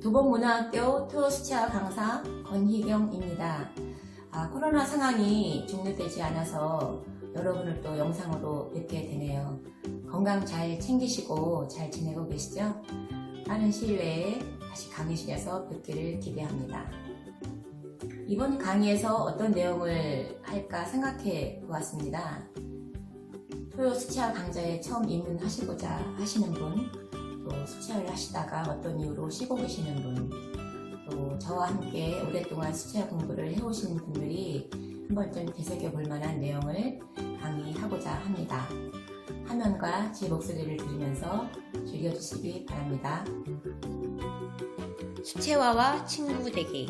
도봉문화학교 토요수채화 강사 권희경입니다. 코로나 상황이 종료되지 않아서 여러분을 또 영상으로 뵙게 되네요. 건강 잘 챙기시고 잘 지내고 계시죠? 빠른 시일 내에 다시 강의실에서 뵙기를 기대합니다. 이번 강의에서 어떤 내용을 할까 생각해 보았습니다. 토요수채화 강좌에 처음 입문하시고자 하시는 분, 또 수채화를 하시다가 어떤 이유로 쉬고 계시는 분, 또 저와 함께 오랫동안 수채화 공부를 해오신 분들이 한 번쯤 되새겨 볼 만한 내용을 강의하고자 합니다. 화면과 제 목소리를 들으면서 즐겨주시기 바랍니다. 수채화와 친구 되기.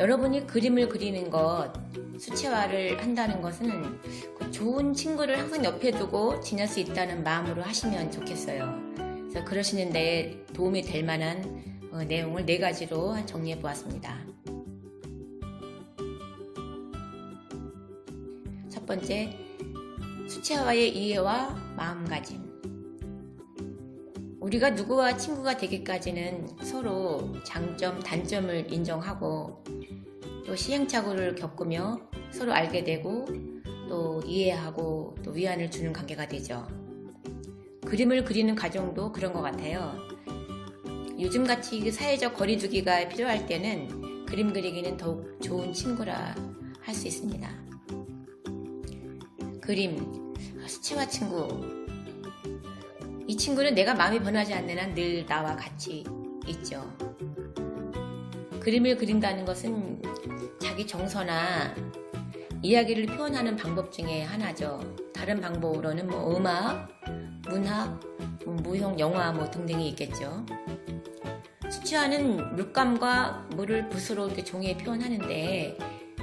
여러분이 그림을 그리는 것, 수채화를 한다는 것은 좋은 친구를 항상 옆에 두고 지낼 수 있다는 마음으로 하시면 좋겠어요. 그래서 그러시는데 도움이 될 만한 내용을 4가지로 정리해 보았습니다. 첫 번째, 수채화의 이해와 마음가짐. 우리가 누구와 친구가 되기까지는 서로 장점, 단점을 인정하고 또 시행착오를 겪으며 서로 알게 되고 또 이해하고 또 위안을 주는 관계가 되죠. 그림을 그리는 과정도 그런 것 같아요. 요즘같이 사회적 거리두기가 필요할 때는 그림 그리기는 더욱 좋은 친구라 할 수 있습니다. 그림, 수채화 친구. 이 친구는 내가 마음이 변하지 않는 한 늘 나와 같이 있죠. 그림을 그린다는 것은 자기 정서나 이야기를 표현하는 방법 중에 하나죠. 다른 방법으로는 음악, 문학, 무용, 영화 등등이 있겠죠. 수채화는 물감과 물을 붓으로 이렇게 종이에 표현하는데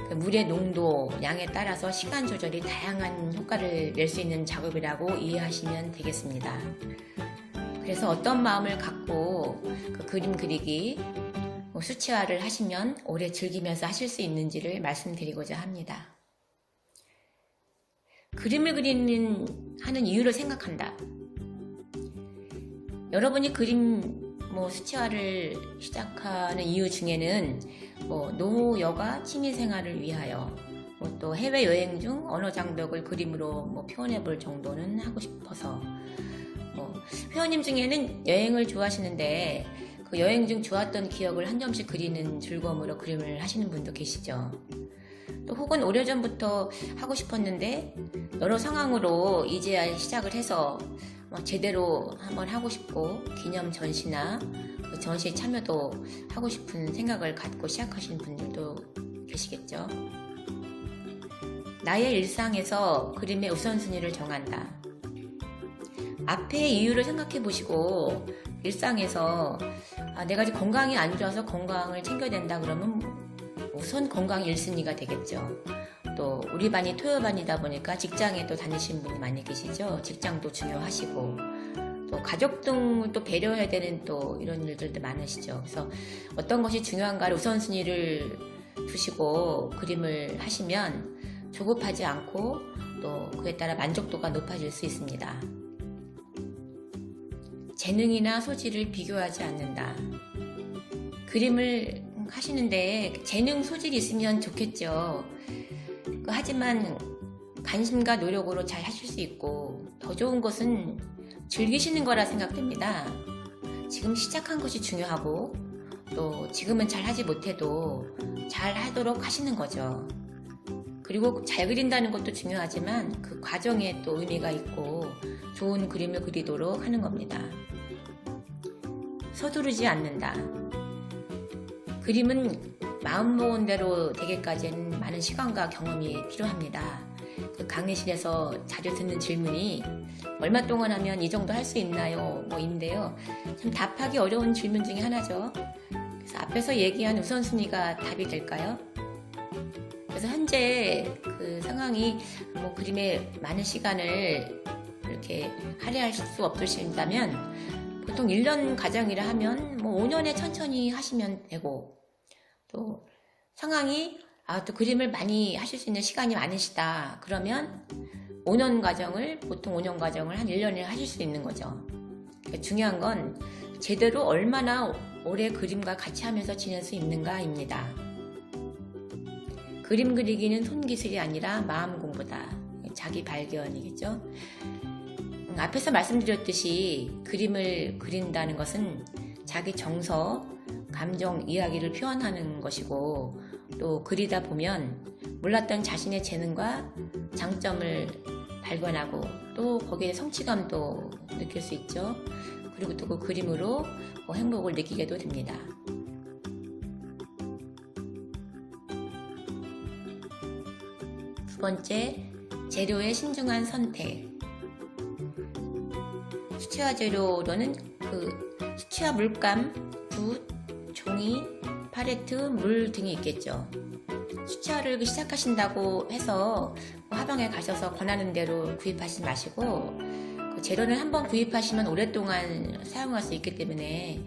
그 물의 농도, 양에 따라서 시간 조절이 다양한 효과를 낼 수 있는 작업이라고 이해하시면 되겠습니다. 그래서 어떤 마음을 갖고 그 그림 그리기, 수채화를 하시면 오래 즐기면서 하실 수 있는지를 말씀드리고자 합니다. 그림을 하는 이유를 생각한다. 여러분이 그림, 수채화를 시작하는 이유 중에는 노후, 여가, 취미생활을 위하여 또 해외여행 중 언어 장벽을 그림으로 표현해 볼 정도는 하고 싶어서 회원님 중에는 여행을 좋아하시는데 그 여행 중 좋았던 기억을 한 점씩 그리는 즐거움으로 그림을 하시는 분도 계시죠. 또 혹은 오래전부터 하고 싶었는데 여러 상황으로 이제야 시작을 해서 제대로 한번 하고 싶고 기념 전시나 그 전시에 참여도 하고 싶은 생각을 갖고 시작하시는 분들도 계시겠죠. 나의 일상에서 그림의 우선순위를 정한다. 앞의 이유를 생각해 보시고 일상에서 내가 아직 건강이 안 좋아서 건강을 챙겨야 된다 그러면 우선 건강이 1순위가 되겠죠. 또 우리 반이 토요반이다 보니까 직장에 또 다니시는 분이 많이 계시죠. 직장도 중요하시고 또 가족 등을 또 배려해야 되는 또 이런 일들도 많으시죠. 그래서 어떤 것이 중요한가를 우선순위를 두시고 그림을 하시면 조급하지 않고 또 그에 따라 만족도가 높아질 수 있습니다. 재능이나 소질을 비교하지 않는다. 그림을 하시는데 재능, 소질이 있으면 좋겠죠. 하지만 관심과 노력으로 잘 하실 수 있고 더 좋은 것은 즐기시는 거라 생각됩니다. 지금 시작한 것이 중요하고 또 지금은 잘 하지 못해도 잘 하도록 하시는 거죠. 그리고 잘 그린다는 것도 중요하지만 그 과정에 또 의미가 있고 좋은 그림을 그리도록 하는 겁니다. 서두르지 않는다. 그림은 마음먹은 대로 되기까지는 많은 시간과 경험이 필요합니다. 그 강의실에서 자주 듣는 질문이 얼마 동안 하면 이 정도 할 수 있나요? 인데요. 참 답하기 어려운 질문 중에 하나죠. 그래서 앞에서 얘기한 우선순위가 답이 될까요? 그래서 현재 그 상황이 그림에 많은 시간을 이렇게 할애할 수 없으신다면 보통 1년 과정이라 하면 5년에 천천히 하시면 되고 또 상황이 또 그림을 많이 하실 수 있는 시간이 많으시다 그러면 5년 과정을 보통 5년 과정을 한 1년에 하실 수 있는 거죠. 중요한 건 제대로 얼마나 오래 그림과 같이 하면서 지낼 수 있는가입니다. 그림 그리기는 손기술이 아니라 마음 공부다. 자기 발견이겠죠. 앞에서 말씀드렸듯이 그림을 그린다는 것은 자기 정서, 감정, 이야기를 표현하는 것이고, 또 그리다 보면 몰랐던 자신의 재능과 장점을 발견하고 또 거기에 성취감도 느낄 수 있죠. 그리고 또 그 그림으로 행복을 느끼게도 됩니다. 두 번째, 재료의 신중한 선택. 수채화 재료로는 수채화 물감, 붓, 종이, 팔레트, 물 등이 있겠죠. 수채화를 시작하신다고 해서 화방에 가셔서 권하는 대로 구입하지 마시고, 재료는 한번 구입하시면 오랫동안 사용할 수 있기 때문에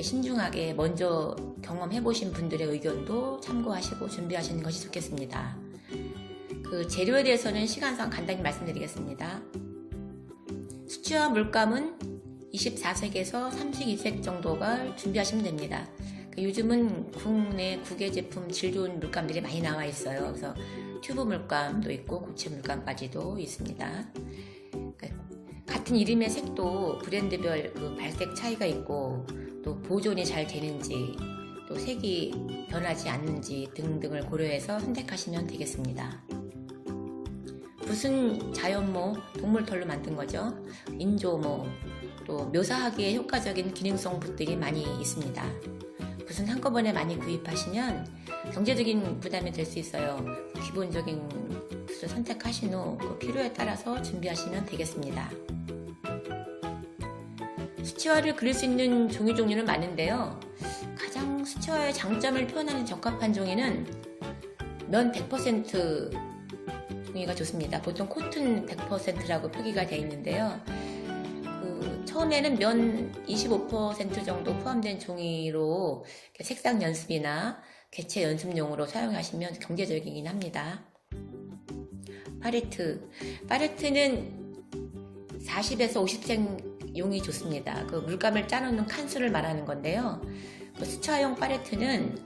신중하게 먼저 경험해보신 분들의 의견도 참고하시고 준비하시는 것이 좋겠습니다. 재료에 대해서는 시간상 간단히 말씀드리겠습니다. 수채화 물감은 24색에서 32색 정도가 준비하시면 됩니다. 요즘은 국내 국외 제품 질 좋은 물감들이 많이 나와 있어요. 그래서 튜브 물감도 있고 고체 물감까지도 있습니다. 같은 이름의 색도 브랜드별 발색 차이가 있고, 또 보존이 잘 되는지, 또 색이 변하지 않는지 등등을 고려해서 선택하시면 되겠습니다. 붓은 자연모, 동물털로 만든 거죠. 인조모, 또 묘사하기에 효과적인 기능성 붓들이 많이 있습니다. 붓은 한꺼번에 많이 구입하시면 경제적인 부담이 될 수 있어요. 기본적인 붓을 선택하신 후 필요에 따라서 준비하시면 되겠습니다. 수채화를 그릴 수 있는 종이 종류는 많은데요. 가장 수채화의 장점을 표현하는 적합한 종이는 면 100% 종이가 좋습니다. 보통 코튼 100%라고 표기가 되어 있는데요. 처음에는 면 25% 정도 포함된 종이로 색상 연습이나 개체 연습용으로 사용하시면 경제적이긴 합니다. 팔레트는 40에서 50색 용이 좋습니다. 물감을 짜놓는 칸수를 말하는 건데요. 수채화용 팔레트는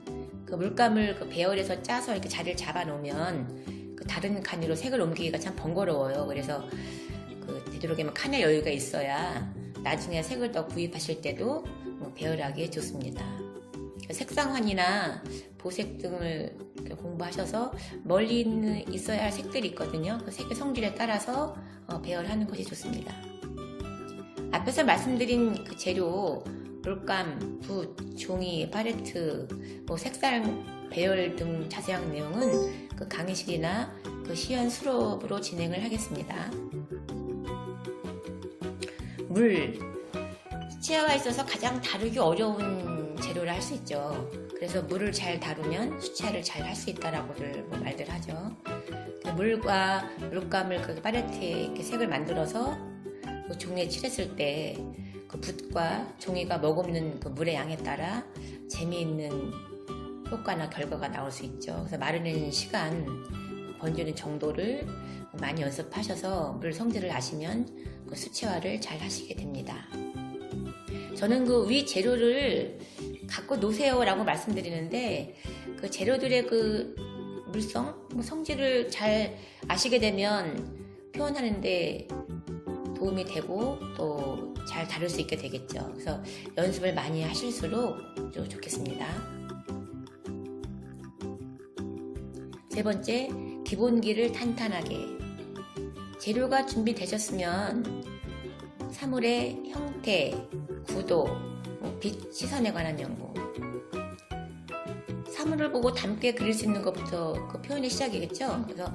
물감을 배열해서 짜서 이렇게 자리를 잡아 놓으면 다른 칸으로 색을 옮기기가 참 번거로워요. 그래서 되도록이면 칸의 여유가 있어야 나중에 색을 더 구입하실 때도 배열하기에 좋습니다. 색상환이나 보색 등을 공부하셔서 멀리 있어야 할 색들이 있거든요. 그 색의 성질에 따라서 배열하는 것이 좋습니다. 앞에서 말씀드린 재료, 물감, 붓, 종이, 팔레트, 색상 배열 등 자세한 내용은 강의실이나 시연 수업으로 진행을 하겠습니다. 물, 수채화에 있어서 가장 다루기 어려운 재료를 할 수 있죠. 그래서 물을 잘 다루면 수채화를 잘 할 수 있다라고들 말들 하죠. 물과 물감을 팔레트에 이렇게 색을 만들어서 종이에 칠했을 때 붓과 종이가 머금는 물의 양에 따라 재미있는 효과나 결과가 나올 수 있죠. 그래서 마르는 시간, 번지는 정도를 많이 연습하셔서 물 성질을 아시면 수채화를 잘 하시게 됩니다. 저는 위 재료를 갖고 노세요 라고 말씀드리는데, 재료들의 물성, 성질을 잘 아시게 되면 표현하는데 도움이 되고 또 잘 다룰 수 있게 되겠죠. 그래서 연습을 많이 하실수록 좋겠습니다. 세 번째, 기본기를 탄탄하게. 재료가 준비되셨으면 사물의 형태, 구도, 빛, 시선에 관한 연구. 사물을 보고 닮게 그릴 수 있는 것부터 표현의 시작이겠죠. 그래서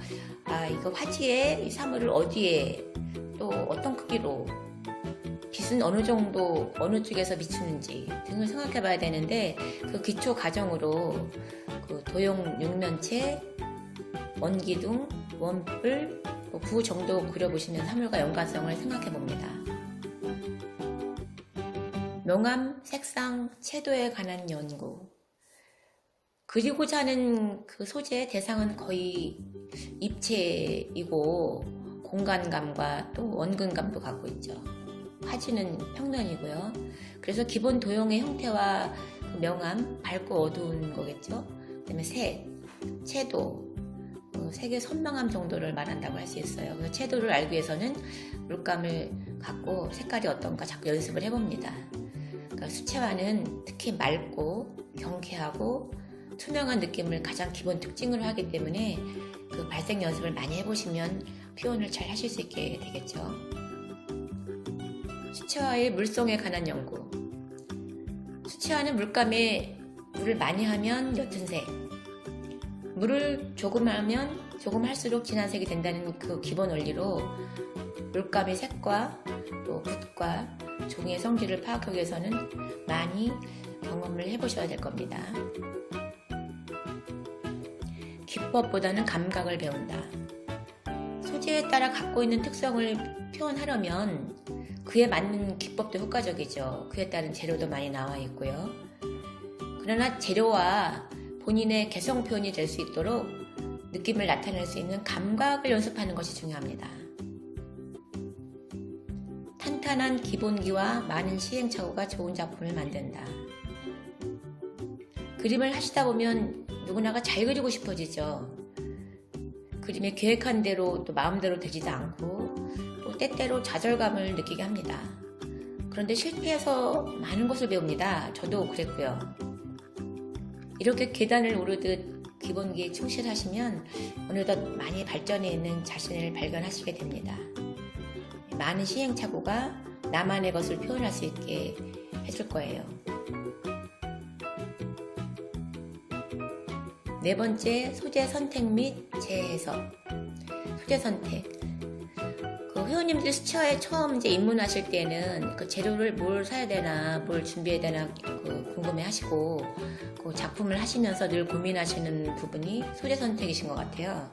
이거 화지에 이 사물을 어디에 또 어떤 크기로, 빛은 어느 정도 어느 쪽에서 비추는지 등을 생각해 봐야 되는데, 기초 과정으로 도형 육면체, 원기둥, 원뿔, 구 정도 그려보시면 사물과 연관성을 생각해 봅니다. 명암, 색상, 채도에 관한 연구. 그리고자 하는 소재의 대상은 거의 입체이고 공간감과 또 원근감도 갖고 있죠. 화지는 평면이고요. 그래서 기본 도형의 형태와 그 명암, 밝고 어두운 거겠죠. 그다음에 색, 채도, 색의 선명함 정도를 말한다고 할 수 있어요. 그래서 채도를 알기 위해서는 물감을 갖고 색깔이 어떤가 자꾸 연습을 해봅니다. 그러니까 수채화는 특히 맑고 경쾌하고 투명한 느낌을 가장 기본 특징으로 하기 때문에 그 발색 연습을 많이 해보시면 표현을 잘 하실 수 있게 되겠죠. 수채화의 물성에 관한 연구. 수채화는 물감에 물을 많이 하면 옅은 색, 물을 조금 하면 조금 할수록 진한 색이 된다는 그 기본 원리로 물감의 색과 또 붓과 종이의 성질을 파악하기 위해서는 많이 경험을 해보셔야 될 겁니다. 기법보다는 감각을 배운다. 소재에 따라 갖고 있는 특성을 표현하려면 그에 맞는 기법도 효과적이죠. 그에 따른 재료도 많이 나와 있고요. 그러나 재료와 본인의 개성 표현이 될 수 있도록 느낌을 나타낼 수 있는 감각을 연습하는 것이 중요합니다. 탄탄한 기본기와 많은 시행착오가 좋은 작품을 만든다. 그림을 하시다 보면 누구나가 잘 그리고 싶어지죠. 그림이 계획한 대로 또 마음대로 되지도 않고 또 때때로 좌절감을 느끼게 합니다. 그런데 실패해서 많은 것을 배웁니다. 저도 그랬고요. 이렇게 계단을 오르듯 기본기에 충실하시면 어느덧 많이 발전해 있는 자신을 발견하시게 됩니다. 많은 시행착오가 나만의 것을 표현할 수 있게 해줄 거예요. 네 번째, 소재 선택 및 재해석. 소재 선택. 그 회원님들이 수채화에 처음 이제 입문하실 때는 그 재료를 뭘 사야 되나, 뭘 준비해야 되나 궁금해 하시고 그 작품을 하시면서 늘 고민하시는 부분이 소재 선택이신 것 같아요.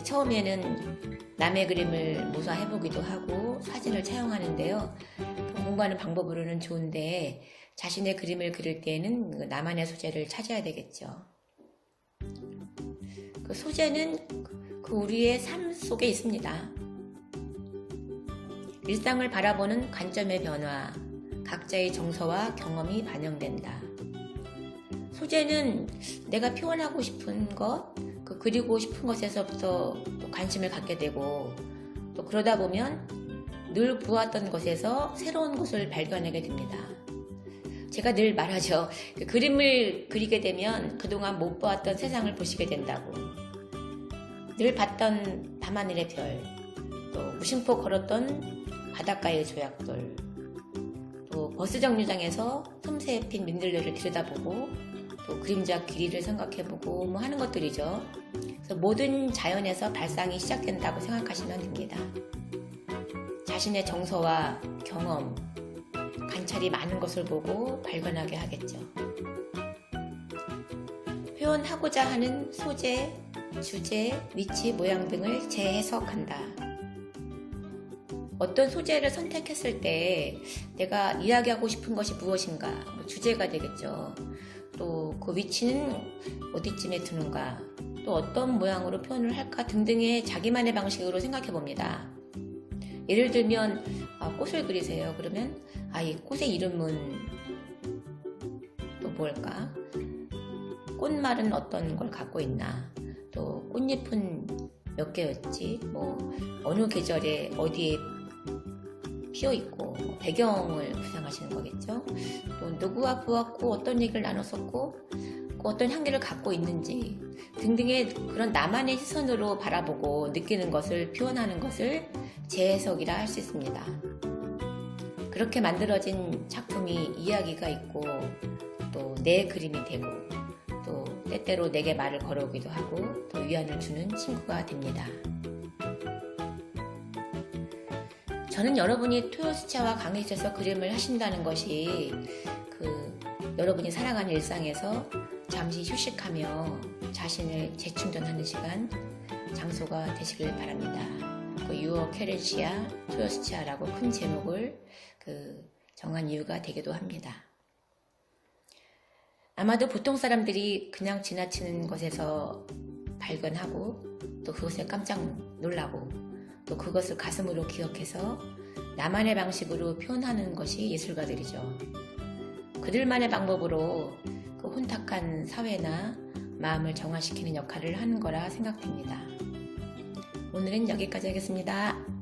처음에는 남의 그림을 모사해보기도 하고 사진을 차용하는데요. 공부하는 방법으로는 좋은데 자신의 그림을 그릴 때에는 나만의 소재를 찾아야 되겠죠. 그 소재는 그 우리의 삶 속에 있습니다. 일상을 바라보는 관점의 변화, 각자의 정서와 경험이 반영된다. 소재는 내가 표현하고 싶은 것, 그리고 싶은 것에서부터 또 관심을 갖게 되고 또 그러다 보면 늘 보았던 것에서 새로운 것을 발견하게 됩니다. 제가 늘 말하죠. 그 그림을 그리게 되면 그동안 못 보았던 세상을 보시게 된다고. 늘 봤던 밤하늘의 별, 또 무심코 걸었던 바닷가의 조약돌, 또 버스 정류장에서 틈새에 핀 민들레를 들여다보고 또 그림자 길이를 생각해보고 뭐 하는 것들이죠. 그래서 모든 자연에서 발상이 시작된다고 생각하시면 됩니다. 자신의 정서와 경험, 관찰이 많은 것을 보고 발견하게 하겠죠. 표현하고자 하는 소재, 주제, 위치, 모양 등을 재해석한다. 어떤 소재를 선택했을 때 내가 이야기하고 싶은 것이 무엇인가, 주제가 되겠죠. 또 그 위치는 어디쯤에 두는가, 또 어떤 모양으로 표현을 할까 등등의 자기만의 방식으로 생각해 봅니다. 예를 들면 꽃을 그리세요. 그러면 이 꽃의 이름은 또 뭘까? 꽃말은 어떤 걸 갖고 있나? 또 꽃잎은 몇 개였지? 어느 계절에 어디에 피어 있고 배경을 구상하시는 거겠죠. 또 누구와 보았고 어떤 얘기를 나눴었고 어떤 향기를 갖고 있는지 등등의 그런 나만의 시선으로 바라보고 느끼는 것을 표현하는 것을 재해석이라 할 수 있습니다. 그렇게 만들어진 작품이 이야기가 있고 또 내 그림이 되고 또 때때로 내게 말을 걸어오기도 하고 또 위안을 주는 친구가 됩니다. 저는 여러분이 토요수채화 강의실에서 그림을 하신다는 것이 여러분이 살아가는 일상에서 잠시 휴식하며 자신을 재충전하는 시간, 장소가 되시길 바랍니다. 유어 케렌시아 토요수채화라고 큰 제목을 정한 이유가 되기도 합니다. 아마도 보통 사람들이 그냥 지나치는 것에서 발견하고 또 그것에 깜짝 놀라고 또 그것을 가슴으로 기억해서 나만의 방식으로 표현하는 것이 예술가들이죠. 그들만의 방법으로 그 혼탁한 사회나 마음을 정화시키는 역할을 하는 거라 생각됩니다. 오늘은 여기까지 하겠습니다.